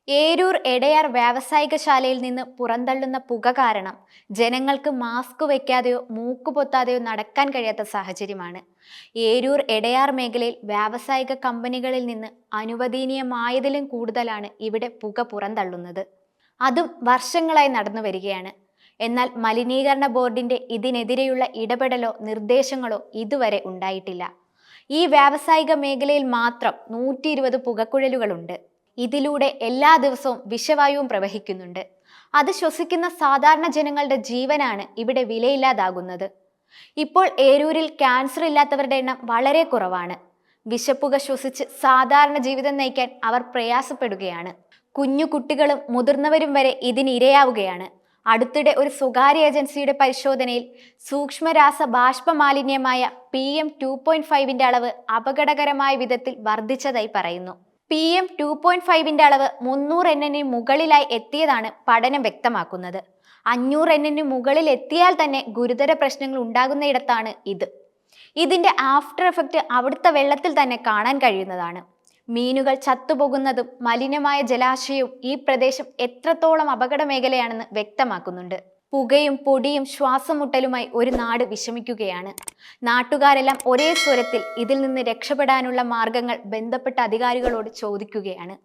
ഏരൂർ എടയാർ വ്യാവസായികശാലയിൽ നിന്ന് പുറന്തള്ളുന്ന പുക കാരണം ജനങ്ങൾക്ക് മാസ്ക് വയ്ക്കാതെയോ മൂക്ക് പൊത്താതെയോ നടക്കാൻ കഴിയാത്ത സാഹചര്യമാണ്. ഏരൂർ എടയാർ മേഖലയിൽ വ്യാവസായിക കമ്പനികളിൽ നിന്ന് അനുവദനീയമായതിലും കൂടുതലാണ് ഇവിടെ പുക പുറന്തള്ളുന്നത്. അതും വർഷങ്ങളായി നടന്നു വരികയാണ്. എന്നാൽ മലിനീകരണ ബോർഡിന്റെ ഇതിനെതിരെയുള്ള ഇടപെടലോ നിർദ്ദേശങ്ങളോ ഇതുവരെ ഉണ്ടായിട്ടില്ല. ഈ വ്യാവസായിക മേഖലയിൽ മാത്രം 120 പുകക്കുഴലുകളുണ്ട്. ഇതിലൂടെ എല്ലാ ദിവസവും വിഷവായുവും പ്രവഹിക്കുന്നുണ്ട്. അത് ശ്വസിക്കുന്ന സാധാരണ ജനങ്ങളുടെ ജീവനാണ് ഇവിടെ വിലയില്ലാതാകുന്നത്. ഇപ്പോൾ ഏരൂരിൽ ക്യാൻസർ ഇല്ലാത്തവരുടെ എണ്ണം വളരെ കുറവാണ്. വിഷപ്പുക ശ്വസിച്ച് സാധാരണ ജീവിതം നയിക്കാൻ അവർ പ്രയാസപ്പെടുകയാണ്. കുഞ്ഞു കുട്ടികളും മുതിർന്നവരും വരെ ഇതിനിരയാവുകയാണ്. അടുത്തിടെ ഒരു സ്വകാര്യ ഏജൻസിയുടെ പരിശോധനയിൽ സൂക്ഷ്മരാസ ബാഷ്പമാലിന്യമായ PM2.5 അളവ് അപകടകരമായ വിധത്തിൽ വർദ്ധിച്ചതായി പറയുന്നു. PM2.5 അളവ് 300 NN മുകളിലായി എത്തിയതാണ് പഠനം വ്യക്തമാക്കുന്നത്. 500 NN മുകളിൽ എത്തിയാൽ തന്നെ ഗുരുതര പ്രശ്നങ്ങൾ ഉണ്ടാകുന്നയിടത്താണ് ഇത്. ഇതിന്റെ ആഫ്റ്റർ എഫക്റ്റ് അവിടുത്തെ വെള്ളത്തിൽ തന്നെ കാണാൻ കഴിയുന്നതാണ്. മീനുകൾ ചത്തുപോകുന്നതും മലിനമായ ജലാശയവും ഈ പ്രദേശം എത്രത്തോളം അപകട മേഖലയാണെന്ന് വ്യക്തമാക്കുന്നുണ്ട്. പുകയും പൊടിയും ശ്വാസമുട്ടലുമായി ഒരു നാട് വിഷമിക്കുകയാണ്. നാട്ടുകാരെല്ലാം ഒരേ സ്വരത്തിൽ ഇതിൽ നിന്ന് രക്ഷപ്പെടാനുള്ള മാർഗങ്ങൾ ബന്ധപ്പെട്ട അധികാരികളോട് ചോദിക്കുകയാണ്.